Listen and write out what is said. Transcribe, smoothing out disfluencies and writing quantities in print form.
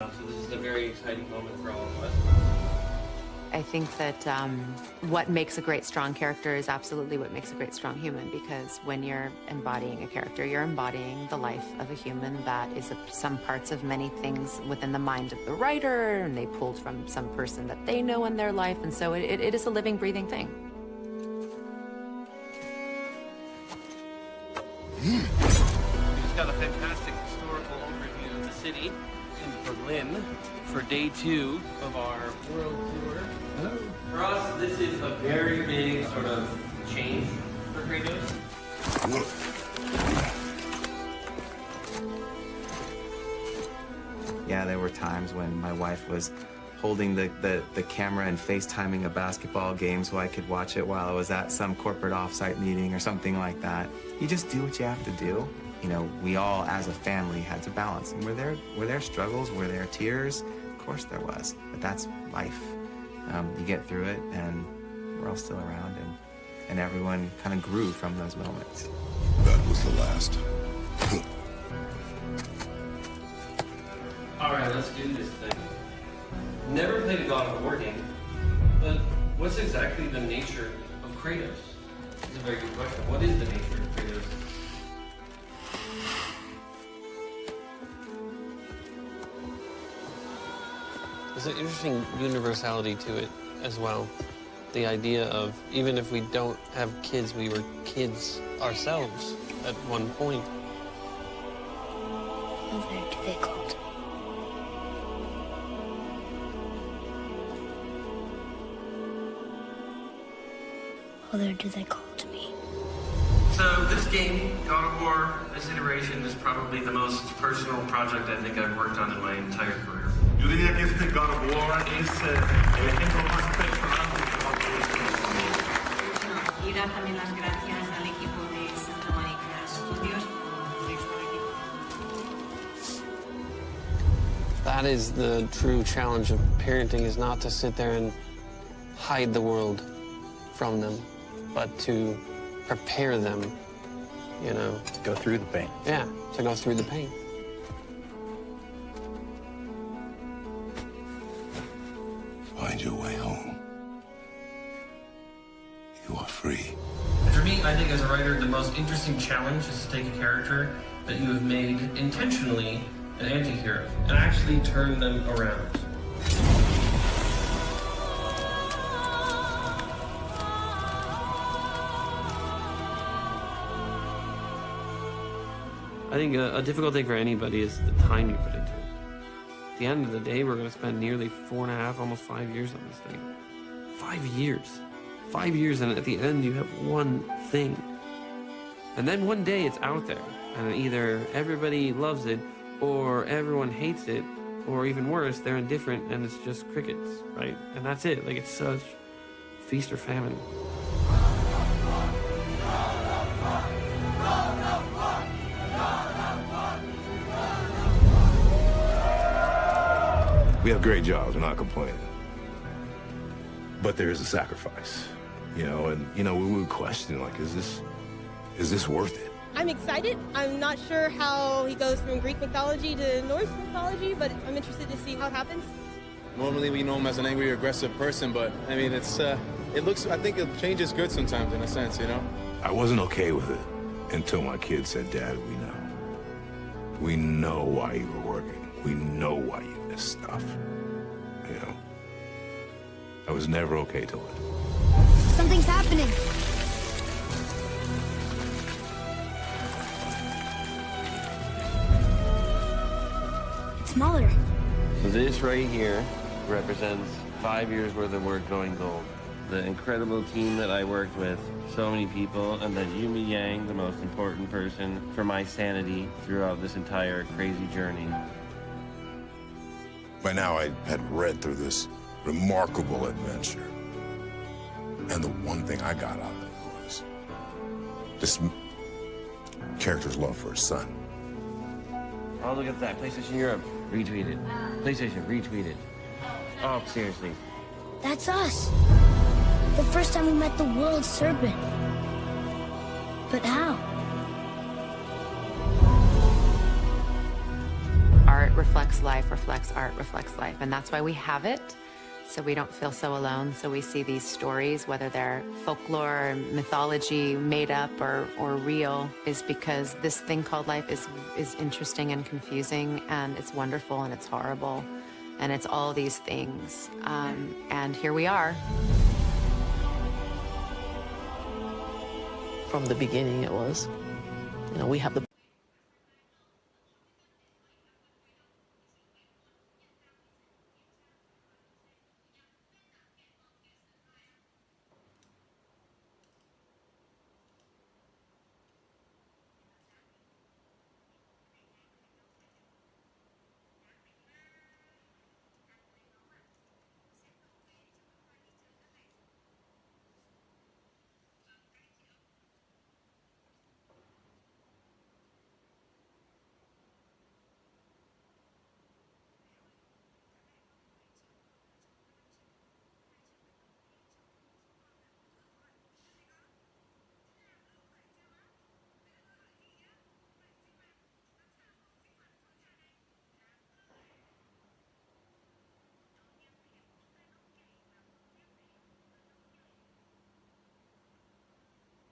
So this is a very exciting moment for all of us. I think that what makes a great, strong character is absolutely what makes a great, strong human, because when you're embodying a character, you're embodying the life of a human that is some parts of many things within the mind of the writer, and they pulled from some person that they know in their life, and so it is a living, breathing thing. We just got a fantastic historical overview of the city in Berlin for day 2 of our world tour. Hello. For us, this is a very big sort of change for Kratos. Yeah, there were times when my wife was holding the camera and FaceTiming a basketball game so I could watch it while I was at some corporate offsite meeting or something like that. You just do what you have to do. You know, we all as a family had to balance. And were there struggles? Were there tears? Of course there was, but that's life. You get through it, and we're all still around, and everyone kind of grew from those moments. That was the last. All right, let's do this thing. Never played a God of War game, but what's exactly the nature of Kratos? It's a very good question. What is the nature of Kratos? There's an interesting universality to it as well. The idea of, even if we don't have kids, we were kids ourselves at one point. Mother, do they call to me? Mother, do they call to me? So this game, God of War, this iteration is probably the most personal project I think I've worked on in my entire career. Yo diría que este God of War es el ejemplo más personal de God of War. Y dar también las gracias al equipo de Santa Monica Studios por estar aquí. That is the true challenge of parenting, is not to sit there and hide the world from them, but to prepare them, you know. Go through the pain. Yeah, to go through the pain. Find your way home. You are free. And for me, I think as a writer, the most interesting challenge is to take a character that you have made intentionally an anti-hero and actually turn them around. I think a difficult thing for anybody is the time you put into it. At the end of the day, we're going to spend nearly 4.5, almost 5 years on this thing. 5 years. 5 years, and at the end, you have one thing. And then one day, it's out there, and either everybody loves it, or everyone hates it, or even worse, they're indifferent, and it's just crickets, right? And that's it. Like, it's such feast or famine. We have great jobs, we're not complaining. But there is a sacrifice, you know, and, you know, we would question, like, is this worth it? I'm excited. I'm not sure how he goes from Greek mythology to Norse mythology, but I'm interested to see how it happens. Normally we know him as an angry, aggressive person, but, I mean, I think change is good sometimes, in a sense, you know? I wasn't okay with it until my kid said, Dad, we know. We know why you were working. We know why you missed stuff. You know? I was never okay till it. Something's happening. It's Mahler. This right here represents 5 years worth of work going gold. The incredible team that I worked with, so many people, and then Yumi Yang, the most important person for my sanity throughout this entire crazy journey. By now, I had read through this remarkable adventure. And the one thing I got out of it was this character's love for his son. Oh, look at that. PlayStation Europe retweeted. PlayStation retweeted. Oh, seriously. That's us. The first time we met the world serpent. But how? Art reflects life, reflects art, reflects life. And that's why we have it, so we don't feel so alone. So we see these stories, whether they're folklore, mythology, made up or real, is because this thing called life is interesting and confusing, and it's wonderful and it's horrible, and it's all these things. And here we are. From the beginning, it was, we have the